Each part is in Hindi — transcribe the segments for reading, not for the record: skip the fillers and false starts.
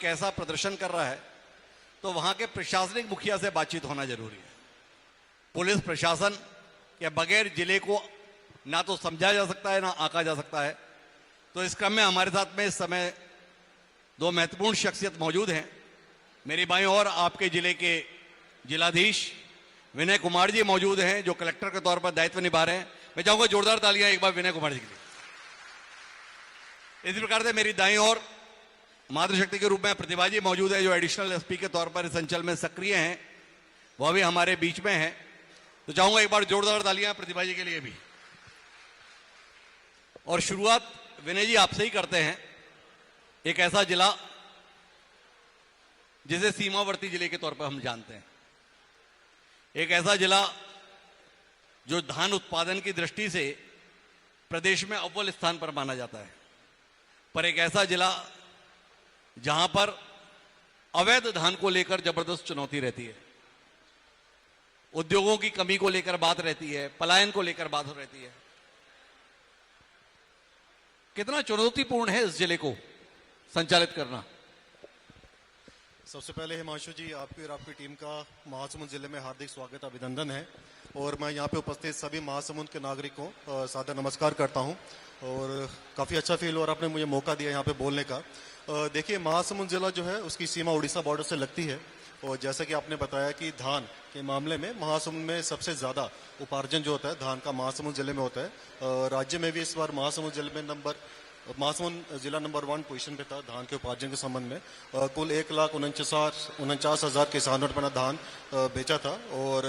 कैसा प्रदर्शन कर रहा है तो वहां के प्रशासनिक मुखिया से बातचीत होना जरूरी है। पुलिस प्रशासन के बगैर जिले को ना तो समझा जा सकता है ना आंका जा सकता है। तो इस क्रम में हमारे साथ में इस समय दो महत्वपूर्ण शख्सियत मौजूद हैं। मेरी बाईं ओर आपके जिले के जिलाधीश विनय कुमार जी मौजूद हैं, जो कलेक्टर के तौर पर दायित्व निभा रहे हैं। मैं चाहूंगा जोरदार तालियां एक बार विनय कुमार जी के लिए। इसी प्रकार से मेरी दाईं ओर मातृशक्ति के रूप में प्रतिभा जी मौजूद है, जो एडिशनल एसपी के तौर पर इस अंचल में सक्रिय हैं, वह भी हमारे बीच में है। तो चाहूंगा एक बार जोरदार तालियां प्रतिभा जी के लिए भी। और शुरुआत विनय जी आपसे ही करते हैं। एक ऐसा जिला जिसे सीमावर्ती जिले के तौर पर हम जानते हैं, एक ऐसा जिला जो धान उत्पादन की दृष्टि से प्रदेश में अव्वल स्थान पर माना जाता है, पर एक ऐसा जिला जहां पर अवैध धान को लेकर जबरदस्त चुनौती रहती है, उद्योगों की कमी को लेकर बात रहती है, पलायन को लेकर बात रहती है। कितना चुनौतीपूर्ण है इस जिले को संचालित करना? सबसे पहले हिमांशु जी, आपकी और आपकी टीम का महासमुंद जिले में हार्दिक स्वागत अभिनंदन है। और मैं यहाँ पे उपस्थित सभी महासमुंद के नागरिकों को सादर नमस्कार करता हूँ। और काफ़ी अच्छा फील हो और आपने मुझे मौका दिया यहाँ पे बोलने का। देखिए, महासमुंद जिला जो है उसकी सीमा उड़ीसा बॉर्डर से लगती है। और जैसा कि आपने बताया कि धान के मामले में महासमुंद में सबसे ज़्यादा उपार्जन जो होता है धान का महासमुंद जिले में होता है। राज्य में भी इस बार महासमुंद जिले में महासमुंद जिला नंबर 1 पोजीशन पे था धान के उपार्जन के संबंध में। कुल 1,49,000 किसानों ने अपना धान बेचा था। और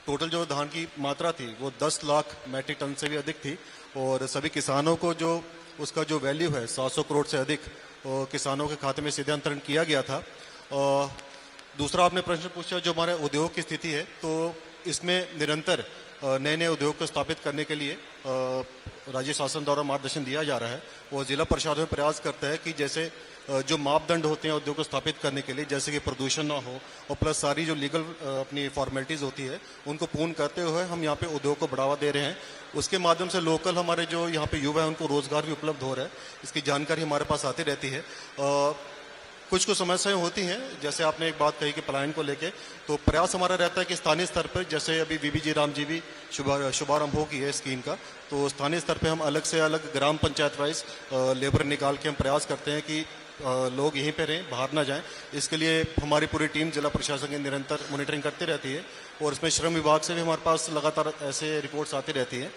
टोटल जो धान की मात्रा थी वो 10 लाख मैट्रिक टन से भी अधिक थी। और सभी किसानों को जो उसका जो वैल्यू है 700 करोड़ से अधिक किसानों के खाते में सीधे अंतरण किया गया था। दूसरा आपने प्रश्न पूछा जो हमारे उद्योग की स्थिति है, तो इसमें निरंतर नए नए उद्योग को स्थापित करने के लिए राज्य शासन द्वारा मार्गदर्शन दिया जा रहा है। और जिला प्रशासन प्रयास करता है कि जैसे जो मापदंड होते हैं उद्योग को स्थापित करने के लिए, जैसे कि प्रदूषण ना हो और प्लस सारी जो लीगल अपनी फॉर्मेलिटीज होती है उनको पूर्ण करते हुए हम यहाँ पे उद्योग को बढ़ावा दे रहे हैं। उसके माध्यम से लोकल हमारे जो यहाँ पे युवा है उनको रोजगार भी उपलब्ध हो रहा है। इसकी जानकारी हमारे पास आती रहती है। कुछ समस्याएं होती हैं, जैसे आपने एक बात कही कि पलायन को लेके, तो प्रयास हमारा रहता है कि स्थानीय स्तर पर, जैसे अभी बीबीजी राम जी भी शुभारंभ हो की है स्कीम का, तो स्थानीय स्तर पे हम अलग से अलग ग्राम पंचायत वाइज लेबर निकाल के हम प्रयास करते हैं कि लोग यहीं पे रहें, बाहर ना जाएं। इसके लिए हमारी पूरी टीम जिला प्रशासन की निरंतर मॉनिटरिंग करती रहती है। और इसमें श्रम विभाग से भी हमारे पास लगातार ऐसे रिपोर्ट्स आती रहती हैं।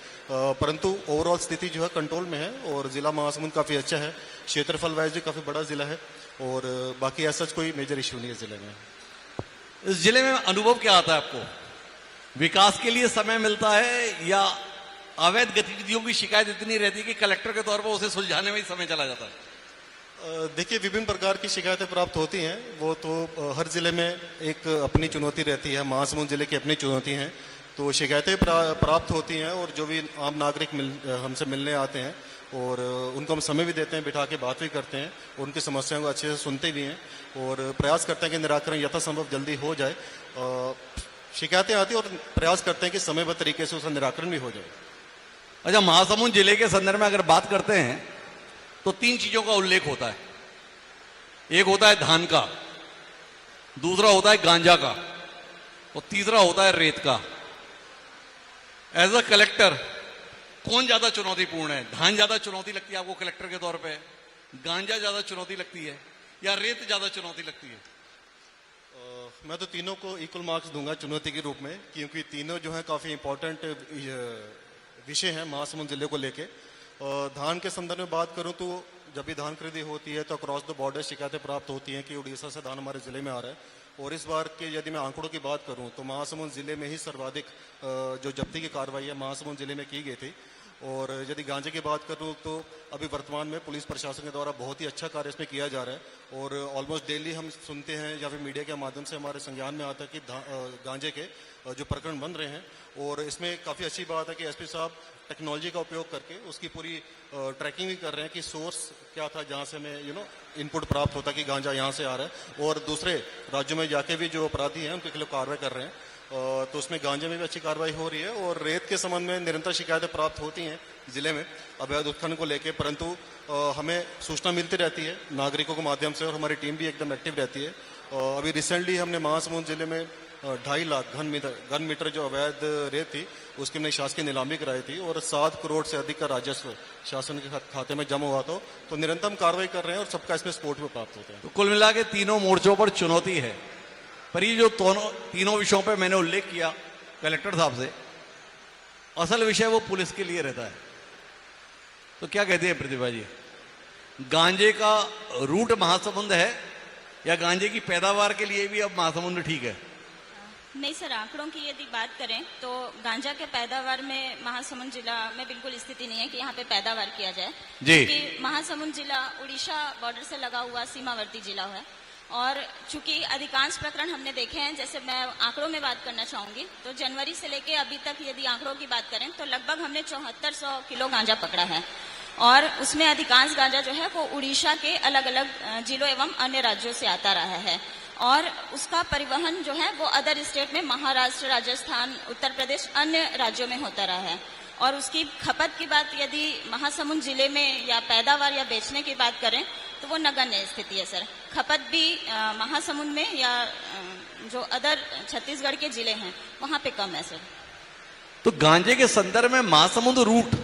परंतु ओवरऑल स्थिति जो है कंट्रोल में है और जिला महासमुंद काफ़ी अच्छा है। क्षेत्रफल वाइज भी काफ़ी बड़ा जिला है और बाकी ऐसा कोई मेजर इश्यू नहीं है जिले में। इस जिले में अनुभव क्या आता है आपको? विकास के लिए समय मिलता है या अवैध गतिविधियों की शिकायत इतनी रहती है कि कलेक्टर के तौर पर उसे सुलझाने में ही समय चला जाता है? देखिए, विभिन्न प्रकार की शिकायतें प्राप्त होती हैं। वो तो हर जिले में एक अपनी चुनौती रहती है। महासमुंद जिले की अपनी चुनौती हैं, तो शिकायतें प्राप्त होती हैं। और जो भी आम नागरिक हमसे मिलने आते हैं और उनको हम समय भी देते हैं, बिठा के बात भी करते हैं, उनकी समस्याओं को अच्छे से सुनते भी हैं और प्रयास करते हैं कि निराकरण यथासंभव जल्दी हो जाए। शिकायतें आती हैं और प्रयास करते हैं कि समयबद्ध तरीके से उसका निराकरण भी हो जाए। अच्छा, महासमुंद जिले के संदर्भ में अगर बात करते हैं तो 3 चीजों का उल्लेख होता है। एक होता है धान का, दूसरा होता है गांजा का और तीसरा होता है रेत का। एज अ कलेक्टर कौन ज्यादा चुनौतीपूर्ण है? धान ज्यादा चुनौती लगती है आपको कलेक्टर के तौर पे, गांजा ज्यादा चुनौती लगती है या रेत ज्यादा चुनौती लगती है? मैं तो तीनों को इक्वल मार्क्स दूंगा चुनौती के रूप में, क्योंकि तीनों जो है काफी इंपॉर्टेंट विषय हैं महासमुंद जिले को लेके। धान के संदर्भ में बात करूं तो जब भी धान खरीदी होती है तो अक्रॉस द बॉर्डर शिकायतें प्राप्त होती हैं कि उड़ीसा से धान हमारे जिले में आ रहा है। और इस बार के यदि मैं आंकड़ों की बात करूं तो महासमुंद जिले में ही सर्वाधिक जो जब्ती की कार्रवाई है महासमुंद जिले में की गई थी। और यदि गांजे की बात करूं तो अभी वर्तमान में पुलिस प्रशासन के द्वारा बहुत ही अच्छा कार्य इसमें किया जा रहा है। और ऑलमोस्ट डेली हम सुनते हैं या फिर मीडिया के माध्यम से हमारे संज्ञान में आता है कि गांजे के जो प्रकरण बन रहे हैं। और इसमें काफ़ी अच्छी बात है कि एसपी साहब टेक्नोलॉजी का उपयोग करके उसकी पूरी ट्रैकिंग भी कर रहे हैं कि सोर्स क्या था जहाँ से हमें इनपुट प्राप्त होता कि गांजा यहाँ से आ रहा है। और दूसरे राज्यों में जाके भी जो अपराधी हैं उनके खिलाफ कार्रवाई कर रहे हैं। तो उसमें गांजे में भी अच्छी कार्रवाई हो रही है और रेत के संबंध में निरंतर शिकायतें प्राप्त होती हैं जिले में अवैध उत्खनन को लेकर, परंतु हमें सूचना मिलती रहती है नागरिकों के माध्यम से और हमारी टीम भी एकदम एक्टिव रहती है। अभी रिसेंटली हमने महासमुंद जिले में 2.5 लाख घन मीटर जो अवैध रेत थी उसकी हमने शासकीय नीलामी कराई थी और 7 करोड़ से अधिक का राजस्व शासन के खाते में जमा हुआ था। तो निरंतर हम कार्रवाई कर रहे हैं और सबका इसमें सपोर्ट भी प्राप्त होता है। तो कुल मिला के तीनों मोर्चों पर चुनौती है, पर ये जो तीनों विषयों पे मैंने उल्लेख किया कलेक्टर साहब से, असल विषय वो पुलिस के लिए रहता है। तो क्या कहते हैं प्रतिभा जी, गांजे का रूट महासमुंद है या गांजे की पैदावार के लिए भी अब महासमुंद ठीक है? नहीं सर, आंकड़ों की यदि बात करें तो गांजा के पैदावार में महासमुंद जिला में बिल्कुल स्थिति नहीं है कि यहाँ पे पैदावार किया जाए, क्योंकि महासमुंद जिला उड़ीसा बॉर्डर से लगा हुआ सीमावर्ती जिला है। और चूंकि अधिकांश प्रकरण हमने देखे हैं, जैसे मैं आंकड़ों में बात करना चाहूंगी तो जनवरी से लेके अभी तक यदि आंकड़ों की बात करें तो लगभग हमने 7400 किलो गांजा पकड़ा है और उसमें अधिकांश गांजा जो है वो उड़ीसा के अलग अलग जिलों एवं अन्य राज्यों से आता रहा है और उसका परिवहन जो है वो अदर स्टेट में महाराष्ट्र, राजस्थान, उत्तर प्रदेश, अन्य राज्यों में होता रहा है। और उसकी खपत की बात यदि महासमुंद जिले में या पैदावार या बेचने की बात करें तो वो नगण्य स्थिति है सर। खपत भी महासमुंद में या जो अदर छत्तीसगढ़ के जिले हैं वहां पे कम है सर। तो गांजे के संदर्भ में महासमुंद रूट,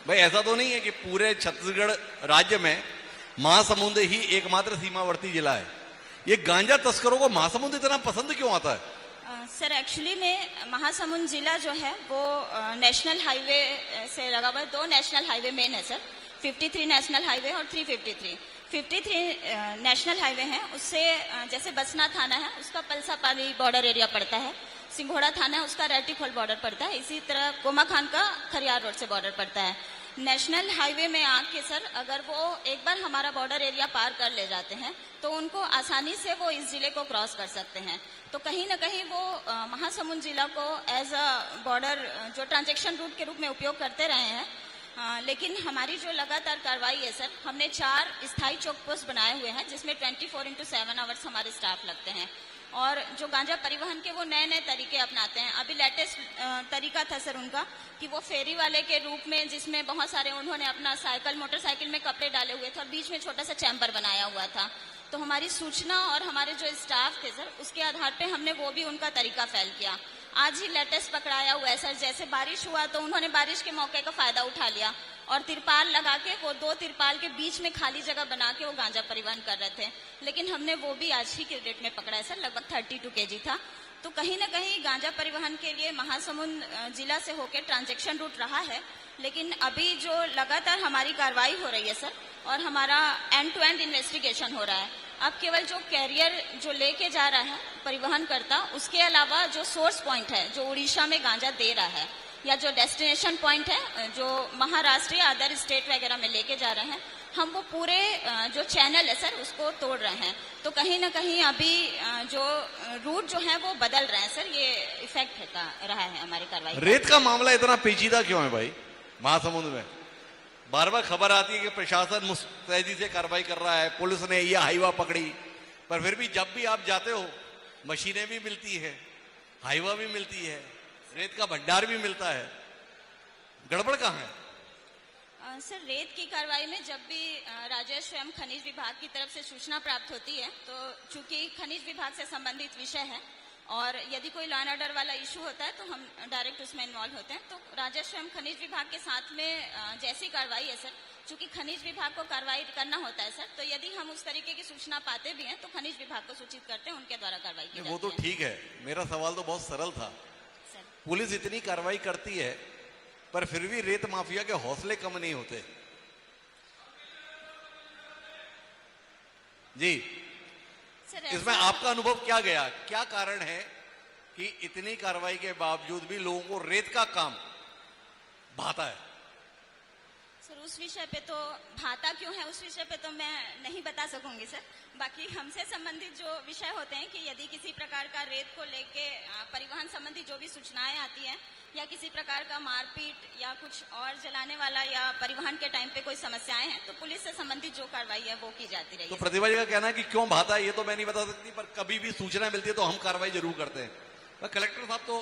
भाई ऐसा तो नहीं है कि पूरे छत्तीसगढ़ राज्य में महासमुंद ही एकमात्र सीमावर्ती जिला है। ये गांजा तस्करों को महासमुंद इतना पसंद क्यों आता है? सर एक्चुअली में महासमुंद जिला जो है वो नेशनल हाईवे से लगा हुआ है। 2 नेशनल हाईवे मेन है सर, 53 नेशनल हाईवे और 353। 53 नेशनल हाईवे है, उससे जैसे बसना थाना है उसका पलसापाली बॉर्डर एरिया पड़ता है, सिंघोड़ा थाना है उसका रेटिफल बॉर्डर पड़ता है, इसी तरह कोमा खान का खरियार रोड से बॉर्डर पड़ता है। नेशनल हाईवे में आके सर अगर वो एक बार हमारा बॉर्डर एरिया पार कर ले जाते हैं तो उनको आसानी से वो इस जिले को क्रॉस कर सकते हैं। तो कहीं ना कहीं वो महासमुंद जिला को एज अ बॉर्डर जो ट्रांजैक्शन रूट के रूप में उपयोग करते रहे हैं। लेकिन हमारी जो लगातार कार्रवाई है सर, हमने 4 स्थायी चौक पोस्ट बनाए हुए हैं जिसमें 24x7 आवर्स हमारे स्टाफ लगते हैं और जो गांजा परिवहन के वो नए नए तरीके अपनाते हैं। अभी लेटेस्ट तरीका था सर उनका कि वो फेरी वाले के रूप में, जिसमें बहुत सारे उन्होंने अपना मोटरसाइकिल में कपड़े डाले हुए थे और बीच में छोटा सा चैम्बर बनाया हुआ था। तो हमारी सूचना और हमारे जो स्टाफ थे सर उसके आधार पे हमने वो भी उनका तरीका फैल किया। आज ही लेटेस्ट पकड़ाया हुआ है सर, जैसे बारिश हुआ तो उन्होंने बारिश के मौके का फायदा उठा लिया और तिरपाल लगा के वो 2 तिरपाल के बीच में खाली जगह बना के वो गांजा परिवहन कर रहे थे। लेकिन हमने वो भी आज ही के डेट में पकड़ा है सर, लगभग 32 kg था। तो कहीं ना कहीं गांजा परिवहन के लिए महासमुंद जिला से होकर ट्रांजैक्शन रूट रहा है। लेकिन अभी जो लगातार हमारी कार्रवाई हो रही है सर और हमारा एंड टू एंड इन्वेस्टिगेशन हो रहा है, अब केवल जो कैरियर जो लेके जा रहा है परिवहन करता, उसके अलावा जो सोर्स पॉइंट है जो उड़ीसा में गांजा दे रहा है या जो डेस्टिनेशन पॉइंट है जो महाराष्ट्र या अदर स्टेट वगैरह में लेके जा रहे हैं, हम वो पूरे जो चैनल है सर उसको तोड़ रहे हैं। तो कहीं ना कहीं अभी जो रूट जो है वो बदल रहे हैं सर, ये इफेक्ट रहा है हमारी कार्रवाई। रेत का मामला इतना पेचीदा क्यों है भाई महासमुंद में? बार बार खबर आती है कि प्रशासन मुस्तैदी से कार्रवाई कर रहा है, पुलिस ने यह हाईवा पकड़ी, पर फिर भी जब भी आप जाते हो मशीनें भी मिलती है, हाईवा भी मिलती है, रेत का भंडार भी मिलता है, गड़बड़ कहाँ है? सर रेत की कार्रवाई में जब भी राजस्व एवं खनिज विभाग की तरफ से सूचना प्राप्त होती है तो चूंकि खनिज विभाग से संबंधित विषय है और यदि कोई लॉ एंड ऑर्डर वाला इशू होता है तो हम डायरेक्ट उसमें इन्वॉल्व होते हैं। तो राजस्व एवं खनिज विभाग के साथ में जैसी कार्रवाई है सर, चूंकि खनिज विभाग को कार्रवाई करना होता है सर, तो यदि हम उस तरीके की सूचना पाते भी हैं तो खनिज विभाग को सूचित करते हैं, उनके द्वारा कार्रवाई की जाती है। वो तो ठीक है, मेरा सवाल तो बहुत सरल था। पुलिस इतनी कार्रवाई करती है पर फिर भी रेत माफिया के हौसले कम नहीं होते। जी इसमें आपका अनुभव क्या गया? क्या कारण है कि इतनी कार्रवाई के बावजूद भी लोगों को रेत का काम भाता है? सर उस विषय पे तो भाता क्यों है उस विषय पे तो मैं नहीं बता सकूंगी सर। बाकी हमसे संबंधित जो विषय होते हैं कि यदि किसी प्रकार का रेत को लेके परिवहन संबंधी जो भी सूचनाएं आती हैं या किसी प्रकार का मारपीट या कुछ और जलाने वाला या परिवहन के टाइम पे कोई समस्याएं हैं तो पुलिस से संबंधित जो कार्रवाई है वो की जाती रही। तो प्रतिभा जी का कहना है कि क्यों भाता है ये तो मैं नहीं बता सकती, पर कभी भी सूचना मिलती है तो हम कार्रवाई जरूर करते हैं। तो कलेक्टर साहब तो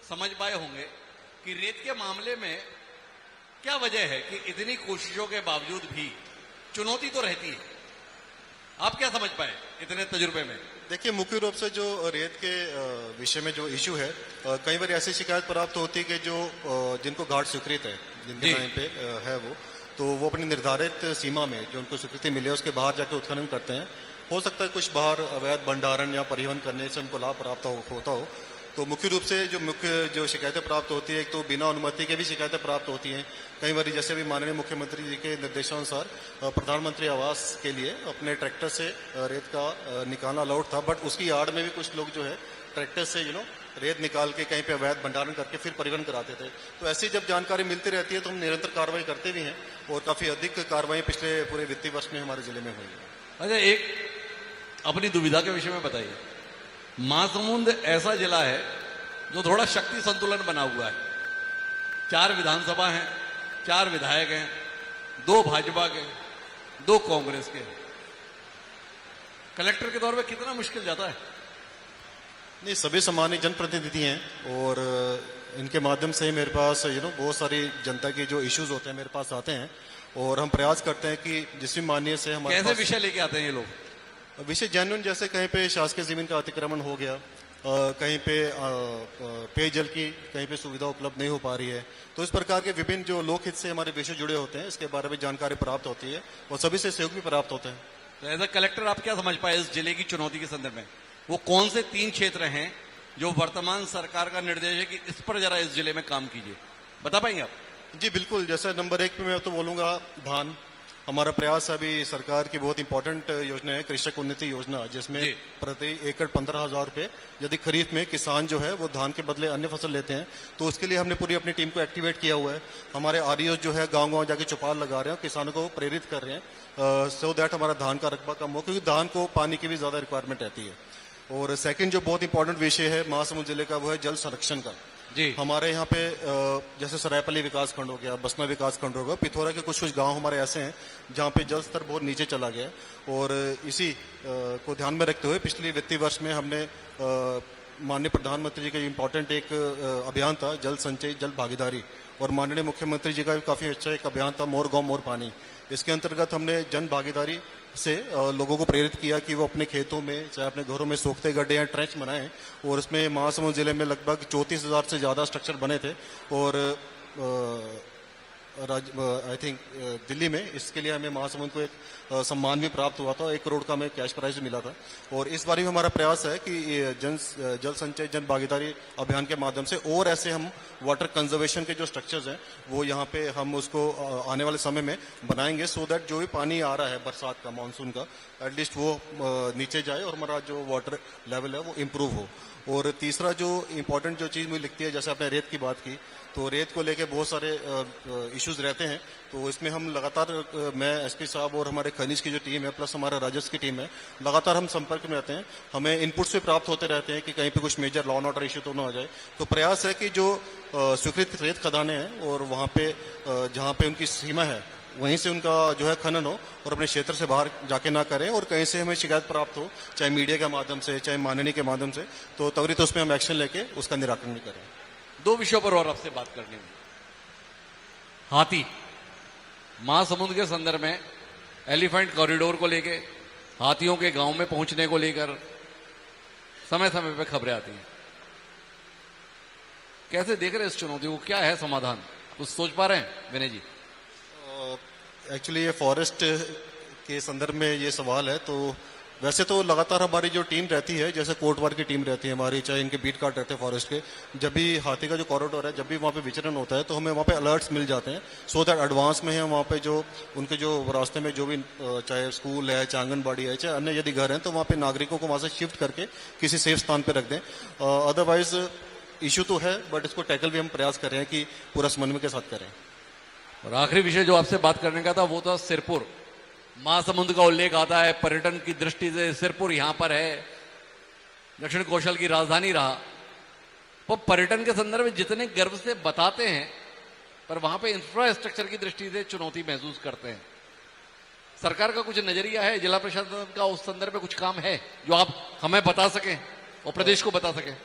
समझ पाए होंगे कि रेत के मामले में क्या वजह है कि इतनी कोशिशों के बावजूद भी चुनौती तो रहती है। आप क्या समझ पाए इतने तजुर्बे में? देखिए, मुख्य रूप से जो रेत के विषय में जो इशू है, कई बार ऐसी शिकायत प्राप्त होती है कि जो जिनको घाट स्वीकृत है, जिनके जी। नाम पे है वो, तो वो अपनी निर्धारित सीमा में जो उनको स्वीकृति मिली है उसके बाहर जाकर उत्खनन करते हैं। हो सकता है कुछ बाहर अवैध भंडारण या परिवहन करने से उनको लाभ प्राप्त होता हो। तो मुख्य रूप से जो शिकायतें प्राप्त होती है, एक तो बिना अनुमति के भी शिकायतें प्राप्त होती हैं। कई बार जैसे भी माननीय मुख्यमंत्री जी के निर्देशानुसार प्रधानमंत्री आवास के लिए अपने ट्रैक्टर से रेत का निकालना अलाउड था, बट उसकी आड़ में भी कुछ लोग जो है ट्रैक्टर से रेत निकाल के कहीं पे अवैध भंडारण करके फिर परिवहन कराते थे। तो ऐसी जब जानकारी मिलती रहती है तो हम निरंतर कार्रवाई करते भी हैं और काफी अधिक कार्रवाई पिछले पूरे वित्तीय वर्ष में हमारे जिले में हुई है। अच्छा, एक अपनी दुविधा के विषय में बताइए। महासमुंद ऐसा जिला है जो थोड़ा शक्ति संतुलन बना हुआ है। 4 विधानसभा हैं, 4 विधायक हैं, 2 भाजपा के, 2 कांग्रेस के। कलेक्टर के तौर पे कितना मुश्किल जाता है? नहीं, सभी सम्मानित जनप्रतिनिधि हैं और इनके माध्यम से ही मेरे पास बहुत सारी जनता के जो इश्यूज होते हैं मेरे पास आते हैं और हम प्रयास करते हैं कि जिस भी माननीय से हमारे कैसे पास विषय लेके आते हैं ये लोग? विषय जेन्युइन, जैसे कहीं पे शासकीय जमीन का अतिक्रमण हो गया, कहीं पे पेयजल की कहीं पे सुविधा उपलब्ध नहीं हो पा रही है, तो इस प्रकार के विभिन्न जो लोक हित से हमारे विषय जुड़े होते हैं इसके बारे में जानकारी प्राप्त होती है और सभी से सहयोग भी प्राप्त होते हैं। तो एज अ कलेक्टर आप क्या समझ पाए इस जिले की चुनौती के संदर्भ में? वो कौन से 3 क्षेत्र हैं जो वर्तमान सरकार का निर्देश है कि इस पर जरा इस जिले में काम कीजिए, बता पाएंगे आप? जी बिल्कुल, जैसे नंबर 1 पे मैं तो बोलूंगा धान। हमारा प्रयास अभी सरकार की बहुत इंपॉर्टेंट योजना है कृषक उन्नति योजना, जिसमें जी। प्रति एकड़ 15,000 रुपए यदि खरीफ में किसान जो है वो धान के बदले अन्य फसल लेते हैं तो उसके लिए हमने पूरी अपनी टीम को एक्टिवेट किया हुआ है। हमारे आरईओ जो है गांव-गांव जाके चौपाल लगा रहे हैं, किसानों को प्रेरित कर रहे हैं सो दैट हमारा धान का रकबा कम हो, क्योंकि धान को पानी की भी ज्यादा रिक्वायरमेंट रहती है। और सेकंड जो बहुत इंपॉर्टेंट विषय है महासमुंद जिले का, वो है जल संरक्षण का। जी। हमारे यहाँ पे जैसे सरायपल्ली विकास खंड हो गया, बसना विकास खंड हो गया, पिथौरा के कुछ गांव हमारे ऐसे हैं जहाँ पे जल स्तर बहुत नीचे चला गया है और इसी को ध्यान में रखते हुए पिछले वित्तीय वर्ष में हमने माननीय प्रधानमंत्री जी का इम्पोर्टेंट एक अभियान था जल संचय जल भागीदारी, और माननीय मुख्यमंत्री जी का भी काफी अच्छा एक अभियान था मोर गांव मोर पानी। इसके अंतर्गत हमने जन भागीदारी से लोगों को प्रेरित किया कि वो अपने खेतों में चाहे अपने घरों में सोखते गड्ढे या ट्रेंच बनाएं, और इसमें महासमुंद जिले में लगभग 34,000 से ज्यादा स्ट्रक्चर बने थे और आई थिंक दिल्ली में इसके लिए हमें महासमुंद को एक सम्मान भी प्राप्त हुआ था, 1 करोड़ का हमें कैश प्राइज मिला था। और इस बार भी हमारा प्रयास है कि ये जल संचय जन भागीदारी अभियान के माध्यम से और ऐसे हम वाटर कंजर्वेशन के जो स्ट्रक्चर्स हैं वो यहाँ पे हम उसको आने वाले समय में बनाएंगे, सो दैट जो भी पानी आ रहा है बरसात का मानसून का एटलीस्ट वो नीचे जाए और हमारा जो वाटर लेवल है वो इम्प्रूव हो। और तीसरा जो इम्पोर्टेंट जो चीज़ मुझे लिखती है, जैसे आपने रेत की बात की, तो रेत को लेके बहुत सारे इश्यूज रहते हैं, तो इसमें हम लगातार मैं एसपी साहब और हमारे खनिज की जो टीम है प्लस हमारा राजस्व की टीम है, लगातार हम संपर्क में रहते हैं। हमें इनपुट्स भी प्राप्त होते रहते हैं कि कहीं पे कुछ major law and order issue तो ना हो जाए। तो प्रयास है कि जो स्वीकृत रेत खदानें हैं और वहाँ पे जहाँ पे उनकी सीमा है वहीं से उनका जो है खनन हो और अपने क्षेत्र से बाहर जाके ना करें, और कहीं से हमें शिकायत प्राप्त हो चाहे मीडिया के माध्यम से चाहे माननीय के माध्यम से, तो त्वरित उसमें हम एक्शन लेके उसका निराकरण भी करें। 2 विषयों पर और आपसे बात करनी है। हाथी, महासमुंद के संदर्भ में एलिफेंट कॉरिडोर को लेके, हाथियों के गांव में पहुंचने को लेकर समय समय पे खबरें आती हैं। कैसे देख रहे हैं इस चुनौती को? क्या है समाधान? कुछ सोच पा रहे हैं विनय जी? एक्चुअली ये फॉरेस्ट के संदर्भ में ये सवाल है, तो वैसे तो लगातार हमारी जो टीम रहती है, जैसे कोटवार की टीम रहती है हमारी, चाहे इनके बीट कार्ड रहते हैं फॉरेस्ट के, जब भी हाथी का जो कॉरिडोर है जब भी वहाँ पे विचरण होता है तो हमें वहाँ पे अलर्ट्स मिल जाते हैं, सो दैट एडवांस में है वहाँ पे जो उनके जो रास्ते में जो भी चाहे स्कूल है चाहे आंगनबाड़ी है चाहे अन्य यदि घर हैं तो वहाँ पे नागरिकों को वहाँ से शिफ्ट करके किसी सेफ स्थान पर रख दें। अदरवाइज इशू तो है बट इसको टैकल भी हम प्रयास कर रहे हैं कि पूरा समन्वय के साथ करें। और आखिरी विषय जो आपसे बात करने का था वो था सिरपुर। महासमुंद का उल्लेख आता है, पर्यटन की दृष्टि से सिरपुर यहां पर है, दक्षिण कौशल की राजधानी रहा। वो पर्यटन के संदर्भ में जितने गर्व से बताते हैं पर वहां पे इंफ्रास्ट्रक्चर की दृष्टि से चुनौती महसूस करते हैं। सरकार का कुछ नजरिया है, जिला प्रशासन का उस संदर्भ में कुछ काम है जो आप हमें बता सकें और प्रदेश को बता सकें?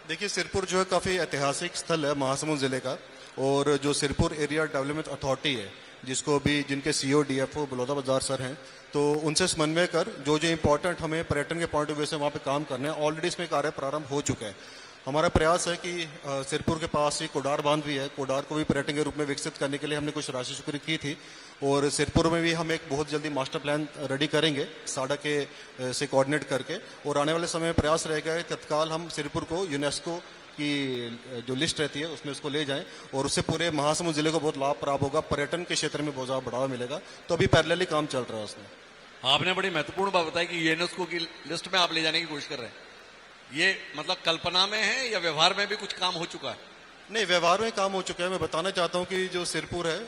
देखिए, सिरपुर जो है काफ़ी ऐतिहासिक स्थल है महासमुंद ज़िले का। और जो सिरपुर एरिया डेवलपमेंट अथॉरिटी है, जिसको भी जिनके सीओ डीएफओ बलौदा बाजार सर हैं, तो उनसे समन्वय कर जो जो इम्पोर्टेंट हमें पर्यटन के पॉइंट ऑफ व्यू से वहाँ पे काम करना है, ऑलरेडी इसमें कार्य प्रारंभ हो चुका है। हमारा प्रयास है कि सिरपुर के पास ही कोडार बांध भी है, कोडार को भी पर्यटन के रूप में विकसित करने के लिए हमने कुछ राशि स्वीकृत की थी। और सिरपुर में भी हम एक बहुत जल्दी मास्टर प्लान रेडी करेंगे साडा के से कोऑर्डिनेट करके। और आने वाले समय में प्रयास रहेगा तत्काल हम सिरपुर को यूनेस्को की जो लिस्ट रहती है उसमें उसको ले जाएं, और उससे पूरे महासमुंद जिले को बहुत लाभ प्राप्त होगा, पर्यटन के क्षेत्र में बहुत ज़्यादा बढ़ावा मिलेगा। तो अभी पैरेलली काम चल रहा है उसमें। आपने बड़ी महत्वपूर्ण बात बताई कि यूनेस्को की लिस्ट में आप ले जाने की कोशिश कर रहे हैं। ये मतलब कल्पना में है या व्यवहार में भी कुछ काम हो चुका है? नहीं, व्यवहार में काम हो चुका है। मैं बताना चाहता हूं कि जो सिरपुर है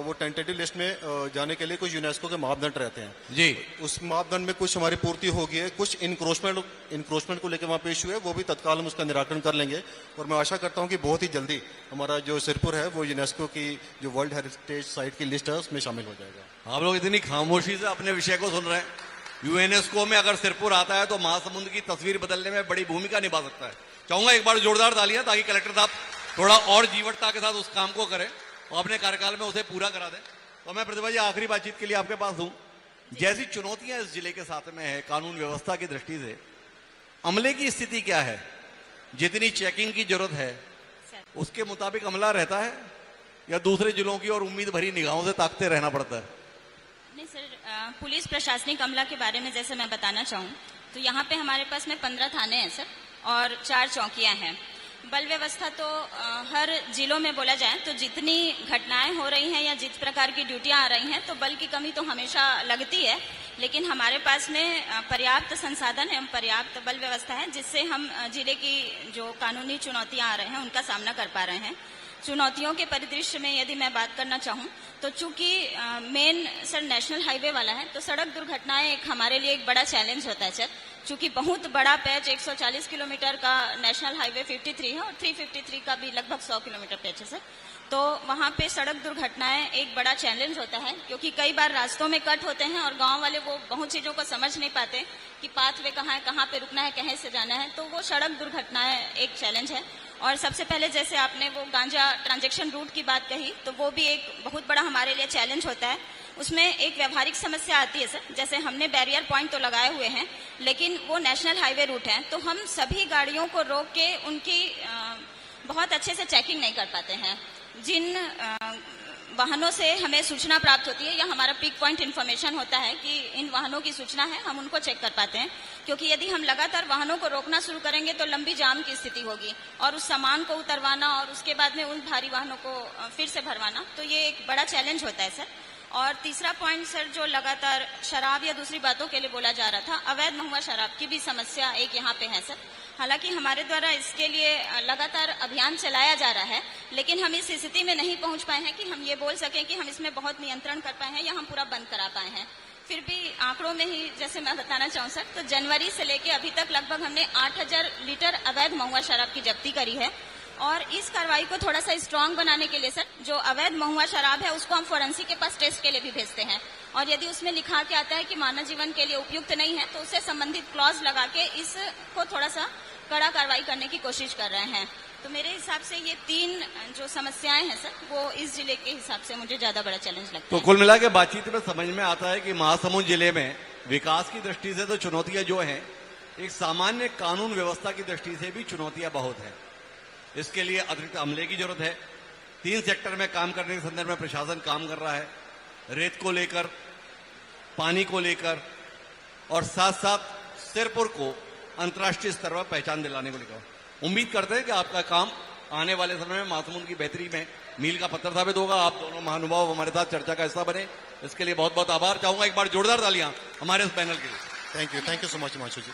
वो टेंटेटिव लिस्ट में जाने के लिए कुछ यूनेस्को के मापदंड रहते हैं जी। उस मापदंड में कुछ हमारी पूर्ति हो गई है, कुछ इंक्रोचमेंट को लेकर वहाँ पे इशू है, वो भी तत्काल हम उसका निराकरण कर लेंगे। और मैं आशा करता हूँ कि बहुत ही जल्दी हमारा जो सिरपुर है वो यूनेस्को की जो वर्ल्ड हेरिटेज साइट की लिस्ट है उसमें शामिल हो जाएगा। आप लोग इतनी खामोशी से अपने विषय को सुन रहे हैं। यूनेस्को में अगर सिरपुर आता है तो महासमुंद की तस्वीर बदलने में बड़ी भूमिका निभा सकता है। चाहूंगा एक बार जोरदार तालियां, ताकि कलेक्टर साहब थोड़ा और जीवटता के साथ उस काम को करें और अपने कार्यकाल में उसे पूरा करा दें। तो मैं प्रतिभा जी आखिरी बातचीत के लिए आपके पास हूं। जैसी चुनौतियां इस जिले के साथ में है कानून व्यवस्था की दृष्टि से, अमले की स्थिति क्या है? जितनी चेकिंग की जरूरत है उसके मुताबिक अमला रहता है या दूसरे जिलों की और उम्मीद भरी निगाहों से ताकते रहना पड़ता है? नहीं सर, पुलिस प्रशासनिक अमला के बारे में जैसे मैं बताना चाहूँ तो यहाँ पे हमारे पास में 15 थाने हैं सर और 4 चौकियाँ हैं। बल व्यवस्था तो हर जिलों में बोला जाए तो जितनी घटनाएं हो रही हैं या जिस प्रकार की ड्यूटियां आ रही हैं तो बल की कमी तो हमेशा लगती है, लेकिन हमारे पास में पर्याप्त संसाधन एवं पर्याप्त बल व्यवस्था है जिससे हम जिले की जो कानूनी चुनौतियां आ रहे हैं उनका सामना कर पा रहे हैं। चुनौतियों के परिदृश्य में यदि मैं बात करना चाहूँ तो चूंकि मेन सर नेशनल हाईवे वाला है तो सड़क दुर्घटनाएं एक हमारे लिए एक बड़ा चैलेंज होता है सर। चूंकि बहुत बड़ा पैच 140 किलोमीटर का नेशनल हाईवे 53 है और 353 का भी लगभग 100 किलोमीटर पैच है सर। तो वहाँ पे सड़क दुर्घटनाएं एक बड़ा चैलेंज होता है, क्योंकि कई बार रास्तों में कट होते हैं और गांव वाले वो बहुत चीजों को समझ नहीं पाते कि पाथवे कहाँ है, कहाँ पे रुकना है, कहीं से जाना है। तो वो सड़क दुर्घटनाएं एक चैलेंज है। और सबसे पहले जैसे आपने वो गांजा ट्रांजैक्शन रूट की बात कही तो वो भी एक बहुत बड़ा हमारे लिए चैलेंज होता है। उसमें एक व्यवहारिक समस्या आती है सर, जैसे हमने बैरियर पॉइंट तो लगाए हुए हैं लेकिन वो नेशनल हाईवे रूट है तो हम सभी गाड़ियों को रोक के उनकी बहुत अच्छे से चेकिंग नहीं कर पाते हैं। जिन वाहनों से हमें सूचना प्राप्त होती है या हमारा पिक पॉइंट इन्फॉर्मेशन होता है कि इन वाहनों की सूचना है, हम उनको चेक कर पाते हैं, क्योंकि यदि हम लगातार वाहनों को रोकना शुरू करेंगे तो लंबी जाम की स्थिति होगी और उस सामान को उतरवाना और उसके बाद में उन भारी वाहनों को फिर से भरवाना, तो ये एक बड़ा चैलेंज होता है सर। और तीसरा पॉइंट सर जो लगातार शराब या दूसरी बातों के लिए बोला जा रहा था, अवैध महुआ शराब की भी समस्या एक यहाँ पे है सर। हालांकि हमारे द्वारा इसके लिए लगातार अभियान चलाया जा रहा है, लेकिन हम इस स्थिति में नहीं पहुंच पाए हैं कि हम ये बोल सकें कि हम इसमें बहुत नियंत्रण कर पाए हैं या हम पूरा बंद करा पाए हैं। फिर भी आंकड़ों में ही जैसे मैं बताना चाहूँ सर, तो जनवरी से लेके अभी तक लगभग हमने 8000 लीटर अवैध महुआ शराब की जब्ती करी है। और इस कार्रवाई को थोड़ा सा स्ट्रांग बनाने के लिए सर, जो अवैध महुआ शराब है उसको हम फोरेंसिक के पास टेस्ट के लिए भी भेजते हैं, और यदि उसमें लिखा के आता है कि मानव जीवन के लिए उपयुक्त नहीं है तो उससे संबंधित क्लॉज लगा के इसको थोड़ा सा कड़ा कार्रवाई करने की कोशिश कर रहे हैं। तो मेरे हिसाब से ये 3 जो समस्याएं हैं सर, वो इस जिले के हिसाब से मुझे ज्यादा बड़ा चैलेंज लगता है। तो कुल मिला के बातचीत में समझ में आता है कि महासमुंद जिले में विकास की दृष्टि से तो चुनौतियां जो हैं, एक सामान्य कानून व्यवस्था की दृष्टि से भी चुनौतियां बहुत है। इसके लिए अतिरिक्त अमले की जरूरत है। 3 सेक्टर में काम करने के संदर्भ में प्रशासन काम कर रहा है, रेत को लेकर, पानी को लेकर, और साथ साथ सिरपुर को अंतर्राष्ट्रीय स्तर पर पहचान दिलाने को लेकर। उम्मीद करते हैं कि आपका काम आने वाले समय में महासमुंद की बेहतरी में मील का पत्थर साबित होगा। आप दोनों महानुभाव हमारे साथ चर्चा का हिस्सा बने, इसके लिए बहुत बहुत आभार। चाहूंगा एक बार जोरदार तालियां हमारे इस पैनल के लिए। Thank you so much Himanshu ji.